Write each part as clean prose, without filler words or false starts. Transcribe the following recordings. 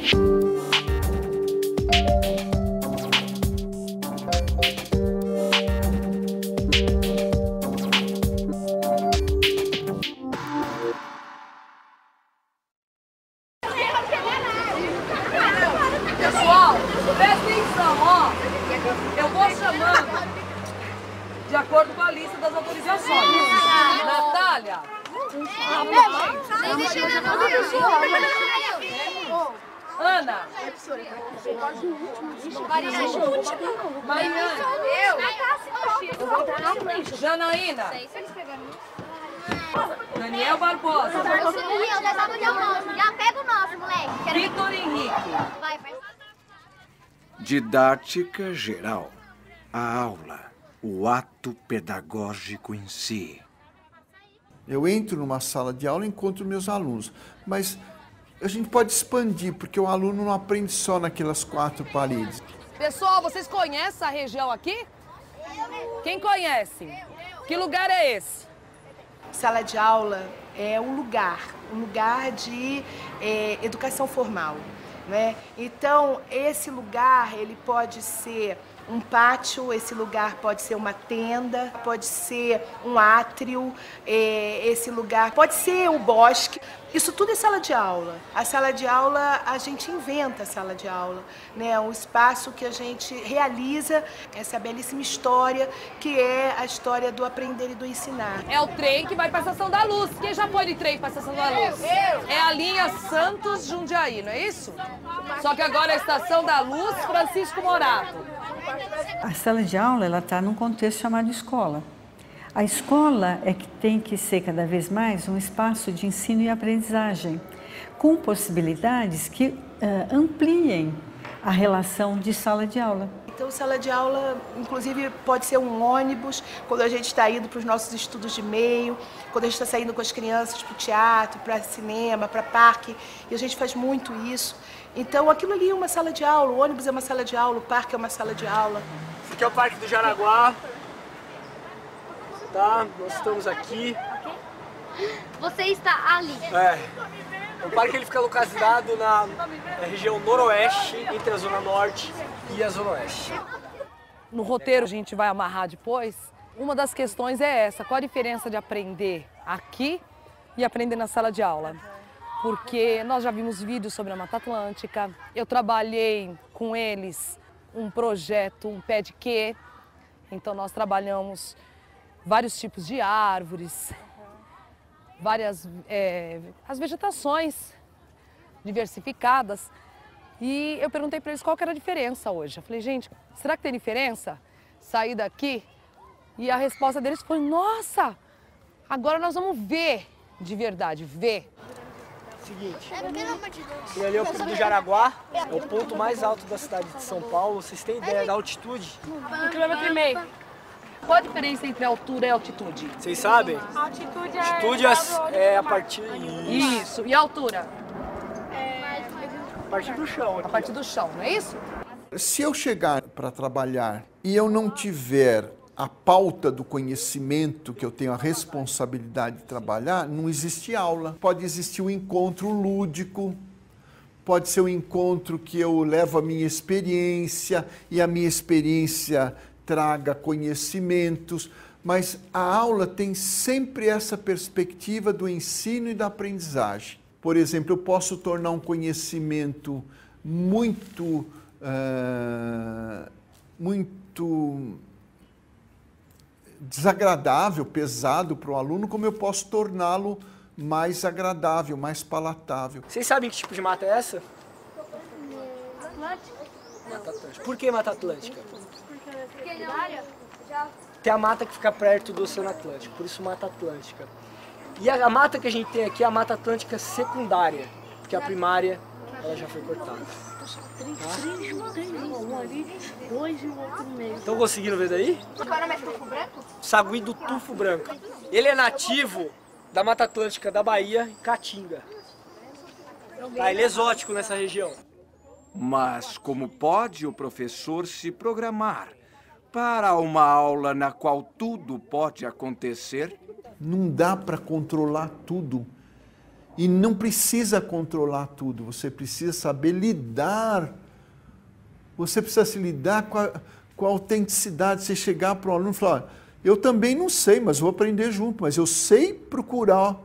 Pessoal, presta atenção, ó. Eu vou chamando de acordo com a lista das autorizações. Natália. Ana. Mariana. Janaína. Daniel Barbosa. Já pega o nosso, moleque. Vitor Henrique. Didática geral. A aula, o ato pedagógico em si. Eu entro numa sala de aula e encontro meus alunos, mas a gente pode expandir, porque o aluno não aprende só naquelas 4 paredes. Pessoal, vocês conhecem essa região aqui? Quem conhece? Que lugar é esse? Sala de aula é um lugar de educação formal, né? Então, esse lugar, ele pode ser um pátio, esse lugar pode ser uma tenda, pode ser um átrio, esse lugar pode ser um bosque. Isso tudo é sala de aula. A sala de aula, a gente inventa a sala de aula, né? Um espaço que a gente realiza essa belíssima história, que é a história do aprender e do ensinar. É o trem que vai para a Estação da Luz. Quem já foi de trem para a Estação da Luz? É a linha Santos-Jundiaí, não é isso? Só que agora é a Estação da Luz Francisco Morato. A sala de aula, ela está num contexto chamado escola. A escola é que tem que ser cada vez mais um espaço de ensino e aprendizagem, com possibilidades que ampliem a relação de sala de aula. Então, sala de aula, inclusive, pode ser um ônibus, quando a gente está indo para os nossos estudos de meio, quando a gente está saindo com as crianças para o teatro, para cinema, para parque, e a gente faz muito isso. Então, aquilo ali é uma sala de aula, o ônibus é uma sala de aula, o parque é uma sala de aula. Esse aqui é o Parque do Jaraguá. Tá, nós estamos aqui. Você está ali. O parque ele fica localizado na região noroeste, entre a zona norte e a zona oeste. No roteiro a gente vai amarrar depois. Uma das questões é essa, qual a diferença de aprender aqui e aprender na sala de aula? Porque nós já vimos vídeos sobre a Mata Atlântica, eu trabalhei com eles um projeto, um pé de quê, então nós trabalhamos vários tipos de árvores, várias as vegetações diversificadas. E eu perguntei para eles qual que era a diferença hoje. Eu falei, gente, será que tem diferença sair daqui? E a resposta deles foi, nossa, agora nós vamos ver de verdade, ver. Seguinte, e ali é o Pico do Jaraguá, é o ponto mais alto da cidade de São Paulo. Vocês têm ideia da altitude? 1,5 km. Qual a diferença entre altura e altitude? Vocês sabem? Altitude é a partir... Isso. E a altura? A partir do chão. A partir do chão, não é isso? Se eu chegar para trabalhar e eu não tiver a pauta do conhecimento que eu tenho a responsabilidade de trabalhar, não existe aula. Pode existir um encontro lúdico, pode ser um encontro que eu levo a minha experiência e a minha experiência traga conhecimentos, mas a aula tem sempre essa perspectiva do ensino e da aprendizagem. Por exemplo, eu posso tornar um conhecimento muito desagradável, pesado para o aluno, como eu posso torná-lo mais agradável, mais palatável. Vocês sabem que tipo de mata é essa? Mata Atlântica. Por que Mata Atlântica? Tem a mata que fica perto do Oceano Atlântico, por isso Mata Atlântica. E a mata que a gente tem aqui é a Mata Atlântica secundária, porque a primária ela já foi cortada. Um ali, 2 e o outro no meio. Estão conseguindo ver daí? Agora mais tufo branco? Sagui do tufo branco. Ele é nativo da Mata Atlântica da Bahia e Caatinga. Tá, ele é exótico nessa região. Mas como pode o professor se programar para uma aula na qual tudo pode acontecer? Não dá para controlar tudo. E não precisa controlar tudo, você precisa saber lidar. Você precisa se lidar com a autenticidade. Você chegar para o aluno e falar, eu também não sei, mas vou aprender junto, mas eu sei procurar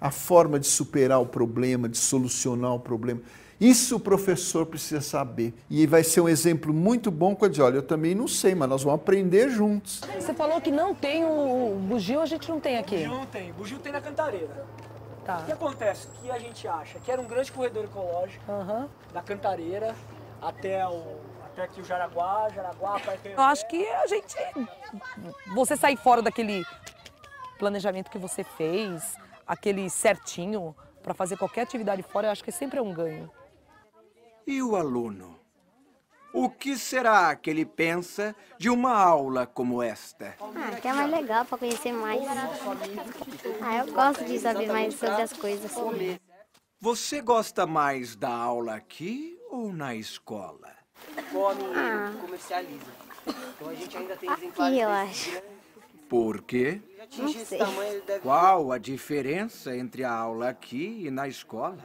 a forma de superar o problema, de solucionar o problema. Isso o professor precisa saber. E vai ser um exemplo muito bom quando diz, olha, eu também não sei, mas nós vamos aprender juntos. Você falou que não tem o bugio, a gente não tem aqui. Bugio não tem. Bugio tem na Cantareira. Tá. O que acontece? O que a gente acha? Que era um grande corredor ecológico, da Cantareira até aqui o Jaraguá, Eu acho que a gente... Você sair fora daquele planejamento que você fez, aquele certinho, para fazer qualquer atividade fora, eu acho que sempre é um ganho. E o aluno? O que será que ele pensa de uma aula como esta? Que é mais legal para conhecer mais. Eu gosto de saber mais sobre as coisas. Você gosta mais da aula aqui ou na escola? Comercializa. Então a gente ainda tem Aqui, eu acho. Por quê? Não sei. Qual a diferença entre a aula aqui e na escola?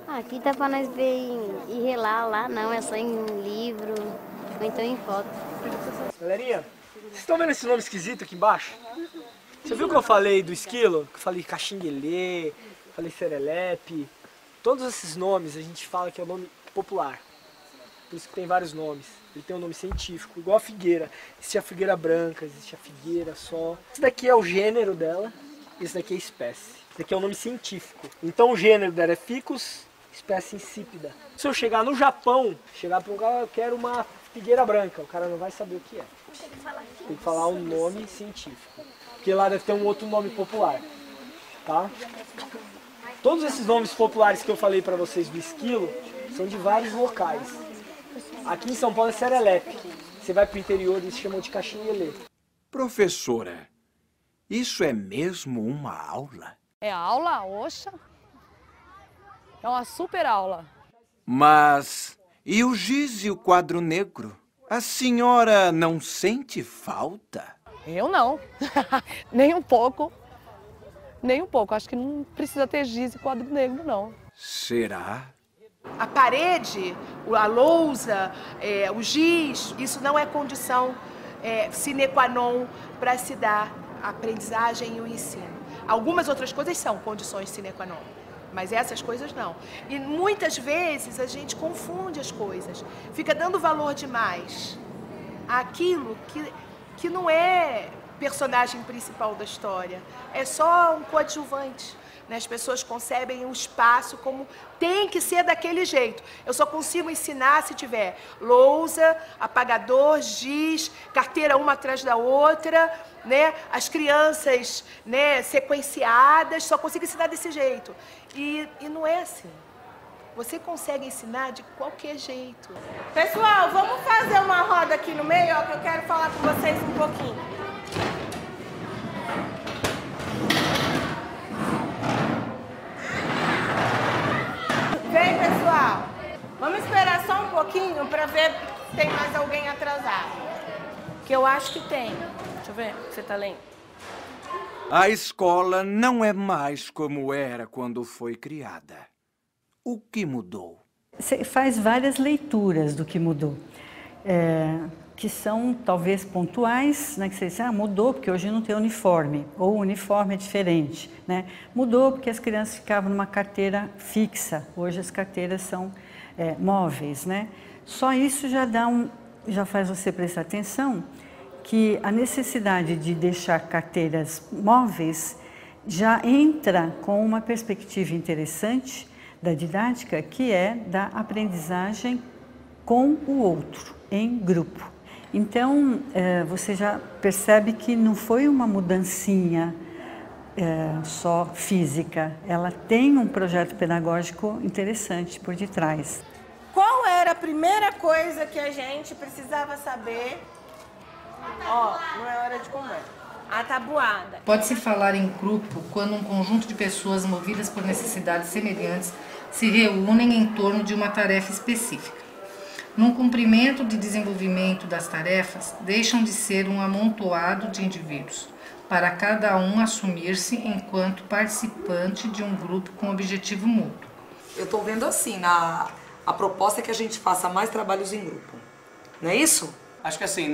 Aqui dá para nós ver e relar, lá não, é só em livro ou então em foto. Galerinha, vocês estão vendo esse nome esquisito aqui embaixo? Você viu que eu falei do esquilo? Que eu falei caxinguelê, falei serelepe. Todos esses nomes a gente fala que é o nome popular. Por isso que tem vários nomes. Ele tem um nome científico, igual a figueira. Existe a figueira branca, existe a figueira só. Esse daqui é o gênero dela, esse daqui é a espécie. Esse daqui é o nome científico. Então o gênero dela é Ficus, espécie insípida. Se eu chegar no Japão, chegar para um cara, eu quero uma figueira branca, o cara não vai saber o que é. Tem que falar um nome científico. Porque lá deve ter um outro nome popular. Tá? Todos esses nomes populares que eu falei para vocês do esquilo são de vários locais. Aqui em São Paulo é serelepe. Você vai para o interior e eles chamam de caxinguelê. Professora, isso é mesmo uma aula? É aula, oxa. É uma super aula. Mas e o giz e o quadro negro? A senhora não sente falta? Eu não. Nem um pouco. Nem um pouco. Acho que não precisa ter giz e quadro negro, não. Será? A parede, a lousa, o giz, isso não é condição sine qua non para se dar a aprendizagem e o ensino. Algumas outras coisas são condições sine qua non, mas essas coisas não. E muitas vezes a gente confunde as coisas, fica dando valor demais àquilo que não é personagem principal da história, é só um coadjuvante. As pessoas concebem um espaço como tem que ser daquele jeito. Eu só consigo ensinar se tiver lousa, apagador, giz, carteira uma atrás da outra, né? As crianças, né, sequenciadas, só consigo ensinar desse jeito. E não é assim. Você consegue ensinar de qualquer jeito. Pessoal, vamos fazer uma roda aqui no meio, ó, que eu quero falar com vocês um pouquinho. Vem, pessoal. Vamos esperar só um pouquinho para ver se tem mais alguém atrasado. Que eu acho que tem. Deixa eu ver, você tá lendo. A escola não é mais como era quando foi criada. O que mudou? Você faz várias leituras do que mudou. Que são talvez pontuais, né, que você diz, mudou porque hoje não tem uniforme, ou o uniforme é diferente, né? Mudou porque as crianças ficavam numa carteira fixa, hoje as carteiras são móveis, né? Só isso já faz você prestar atenção que a necessidade de deixar carteiras móveis já entra com uma perspectiva interessante da didática, que é da aprendizagem com o outro, em grupo. Então, você já percebe que não foi uma mudancinha só física, ela tem um projeto pedagógico interessante por detrás. Qual era a primeira coisa que a gente precisava saber? Ó, não é hora de conversa. A tabuada. Pode-se falar em grupo quando um conjunto de pessoas movidas por necessidades semelhantes se reúnem em torno de uma tarefa específica. No cumprimento de desenvolvimento das tarefas, deixam de ser um amontoado de indivíduos, para cada um assumir-se enquanto participante de um grupo com objetivo mútuo. Eu estou vendo assim, a proposta é que a gente faça mais trabalhos em grupo, não é isso? Acho que assim,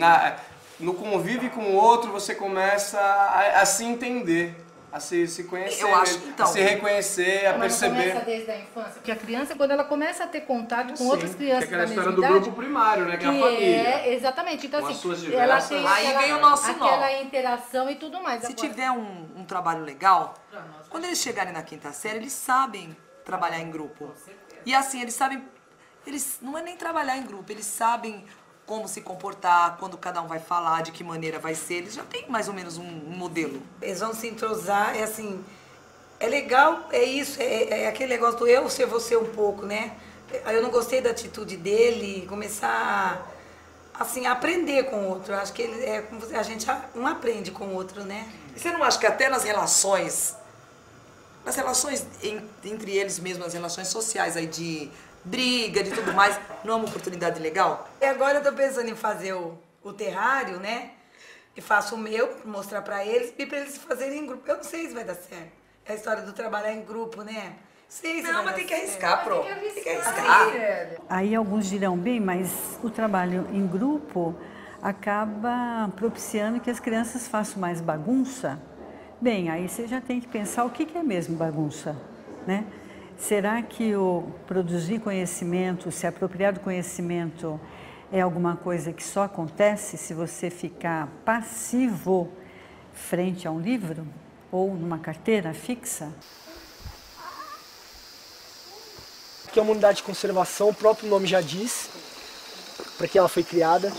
no convívio com o outro, você começa a se entender, a se conhecer, eu acho, então, a se reconhecer, a perceber. Mas começa desde a infância, porque a criança, quando ela começa a ter contato com outras crianças da mesma idade... Que é aquela história do grupo primário, né? Que é a família. Exatamente. Então, com assim, ela tem aí vem o nosso aquela interação e tudo mais. Se tiver um trabalho legal, quando eles chegarem na quinta série, eles sabem trabalhar em grupo. E assim, eles sabem... não é nem trabalhar em grupo, eles sabem como se comportar, quando cada um vai falar, de que maneira vai ser. Eles já têm mais ou menos um modelo. Eles vão se entrosar, é assim, é legal, é isso, é aquele negócio do eu ser você um pouco, né? Eu não gostei da atitude dele, começar assim, a aprender com o outro. Eu acho que a gente um aprende com o outro, né? E você não acha que até nas relações entre eles mesmos, as relações sociais aí de briga, de tudo mais, não é uma oportunidade legal? E agora eu tô pensando em fazer o terrário, né? E faço o meu, mostrar pra eles, e pra eles fazerem em grupo. Eu não sei se vai dar certo. É a história do trabalhar em grupo, né? Sei se não, mas tem que arriscar, Pro. Tem que arriscar. Aí alguns dirão, bem, mas o trabalho em grupo acaba propiciando que as crianças façam mais bagunça. Bem, aí você já tem que pensar o que é mesmo bagunça, né? Será que o produzir conhecimento, se apropriar do conhecimento é alguma coisa que só acontece se você ficar passivo frente a um livro ou numa carteira fixa? Aqui é uma unidade de conservação, o próprio nome já diz para que ela foi criada.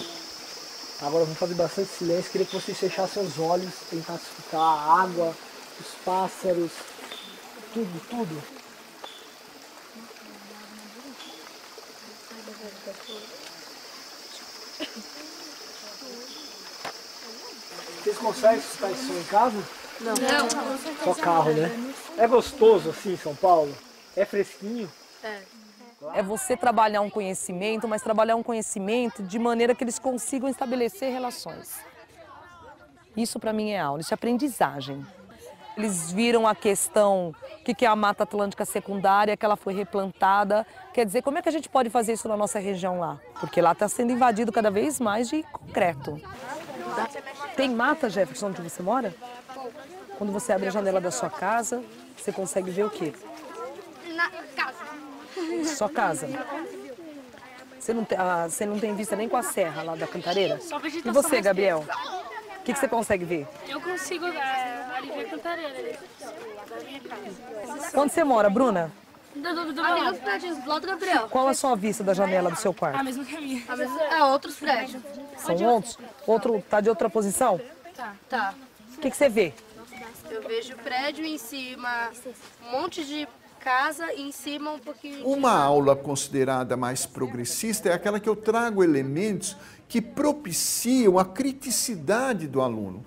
Agora vamos fazer bastante silêncio, queria que vocês fechassem os olhos, tentassem escutar a água, os pássaros, tudo. Vocês conseguem escutar isso em casa? Não. Só carro, né? É gostoso assim em São Paulo? É fresquinho? É você trabalhar um conhecimento, mas trabalhar um conhecimento de maneira que eles consigam estabelecer relações. Isso para mim é aula, isso é aprendizagem. Eles viram a questão, o que é a Mata Atlântica secundária, que ela foi replantada. Quer dizer, como é que a gente pode fazer isso na nossa região lá? Porque lá está sendo invadido cada vez mais de concreto. Tem mata, Jefferson, onde você mora? Quando você abre a janela da sua casa, você consegue ver o quê? Na casa. Só casa. Você não tem vista nem com a serra lá da Cantareira? Só e você, Gabriel? O que você consegue ver? Eu consigo ali ver a Cantareira, da minha casa. Onde você mora, Bruna? Ali nos prédios, do lado do Gabriel. Qual a sua vista da janela do seu quarto? A mesma que a minha. Outros prédios. São outros? Outro tá de outra posição? Tá. O que você vê? Eu vejo prédio em cima, um monte de casa e em cima um pouquinho de... Uma aula considerada mais progressista é aquela que eu trago elementos que propiciam a criticidade do aluno,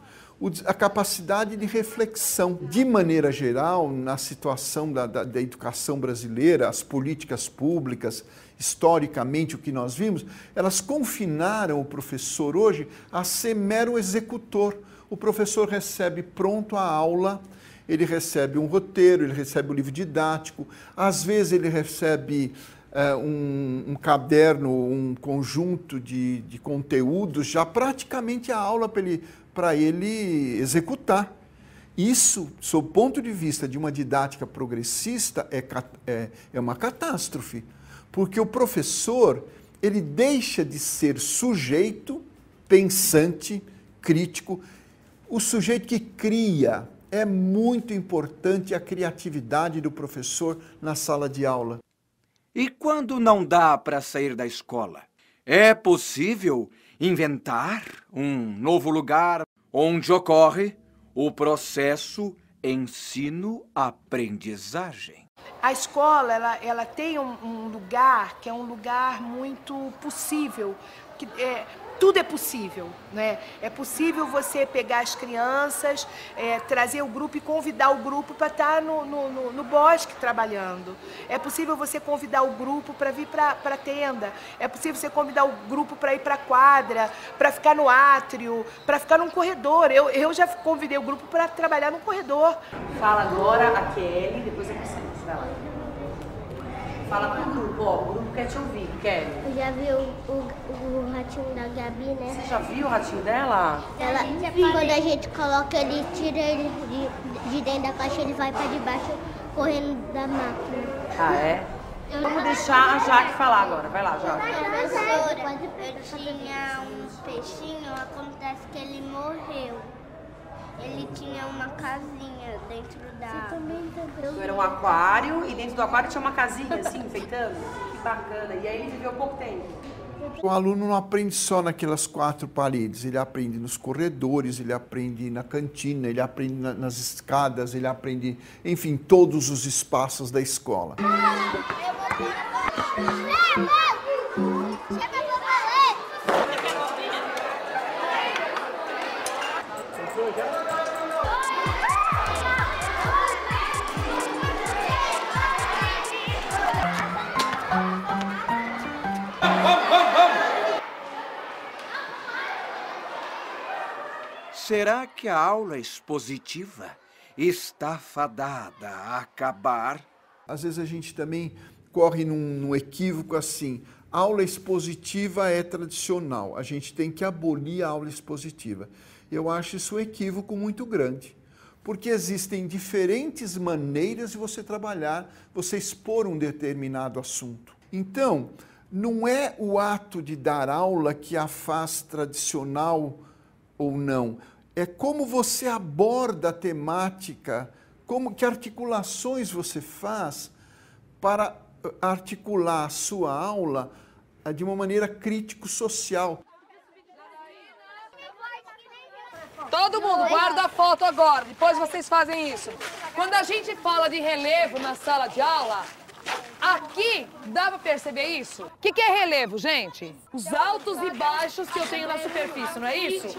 a capacidade de reflexão. De maneira geral, na situação da educação brasileira, as políticas públicas, historicamente o que nós vimos, elas confinaram o professor hoje a ser mero executor. O professor recebe pronto a aula, ele recebe um roteiro, ele recebe um livro didático, às vezes ele recebe um caderno, um conjunto de conteúdos, já praticamente a aula para ele executar. Isso, sob o ponto de vista de uma didática progressista, é uma catástrofe, porque o professor ele deixa de ser sujeito, pensante, crítico, o sujeito que cria. É muito importante a criatividade do professor na sala de aula. E quando não dá para sair da escola? É possível inventar um novo lugar onde ocorre o processo ensino-aprendizagem. A escola ela tem um lugar que é um lugar muito possível, tudo é possível, né? É possível você pegar as crianças, trazer o grupo e convidar o grupo para estar no bosque trabalhando. É possível você convidar o grupo para vir para a tenda. É possível você convidar o grupo para ir para a quadra, para ficar no átrio, para ficar num corredor. Eu já convidei o grupo para trabalhar no corredor. Fala agora a Kelly, depois a Priscila. Vai lá. Fala pro grupo, ó, o grupo quer te ouvir, Kelly. Eu já vi o ratinho da Gabi, né? Você já viu o ratinho dela? Quando a gente coloca ele, tira ele de dentro da caixa, ele vai pra debaixo, correndo da máquina. Ah, é? Vamos deixar a Jaque falar agora. Vai lá, Jaque. Professora, eu tinha um peixinho, acontece que ele morreu. Ele tinha uma casinha dentro da... Era um aquário e dentro do aquário tinha uma casinha assim, enfeitando? Que bacana. E aí ele viveu pouco tempo. O aluno não aprende só naquelas 4 paredes, ele aprende nos corredores, ele aprende na cantina, ele aprende nas escadas, ele aprende, enfim, todos os espaços da escola. Será que a aula expositiva está fadada a acabar? Às vezes a gente também corre num equívoco assim. A aula expositiva é tradicional, a gente tem que abolir a aula expositiva. Eu acho isso um equívoco muito grande, porque existem diferentes maneiras de você trabalhar, você expor um determinado assunto. Então, não é o ato de dar aula que a faz tradicional ou não. É como você aborda a temática, que articulações você faz para articular a sua aula de uma maneira crítico-social. Todo mundo guarda a foto agora, depois vocês fazem isso. Quando a gente fala de relevo na sala de aula, aqui dá pra perceber isso? O que é relevo, gente? Os altos e baixos que eu tenho na superfície, não é isso?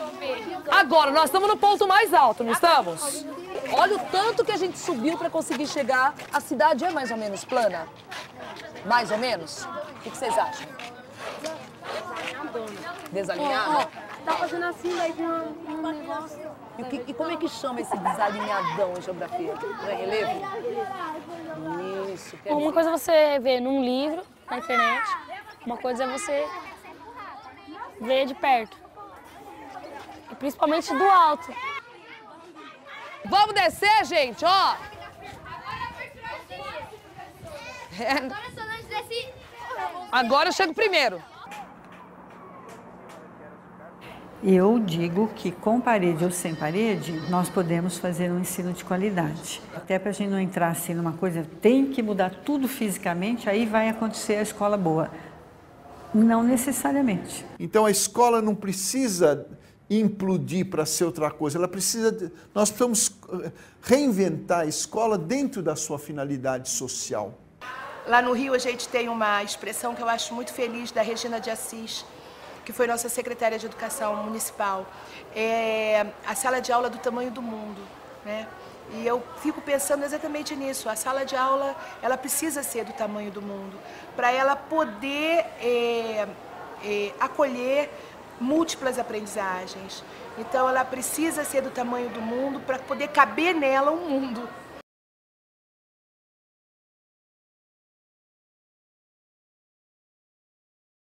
Agora, nós estamos no ponto mais alto, não estamos? Olha o tanto que a gente subiu para conseguir chegar. A cidade é mais ou menos plana? Mais ou menos? O que vocês acham? Desalinhado? Tá fazendo assim, daí tem um negócio. E como é que chama esse desalinhadão em geografia? Não é relevo? Isso. Uma coisa é você ver num livro, na internet. Uma coisa é você ver de perto. E principalmente do alto. Vamos descer, gente, ó! Agora eu chego primeiro. Eu digo que com parede ou sem parede, nós podemos fazer um ensino de qualidade. Até para a gente não entrar assim numa coisa, tem que mudar tudo fisicamente, aí vai acontecer a escola boa. Não necessariamente. Então a escola não precisa implodir para ser outra coisa, nós precisamos reinventar a escola dentro da sua finalidade social. Lá no Rio a gente tem uma expressão que eu acho muito feliz da Regina de Assis, que foi nossa secretária de Educação Municipal, a sala de aula do tamanho do mundo, né? E eu fico pensando exatamente nisso. A sala de aula, ela precisa ser do tamanho do mundo, para ela poder acolher múltiplas aprendizagens. Então, ela precisa ser do tamanho do mundo para poder caber nela um mundo.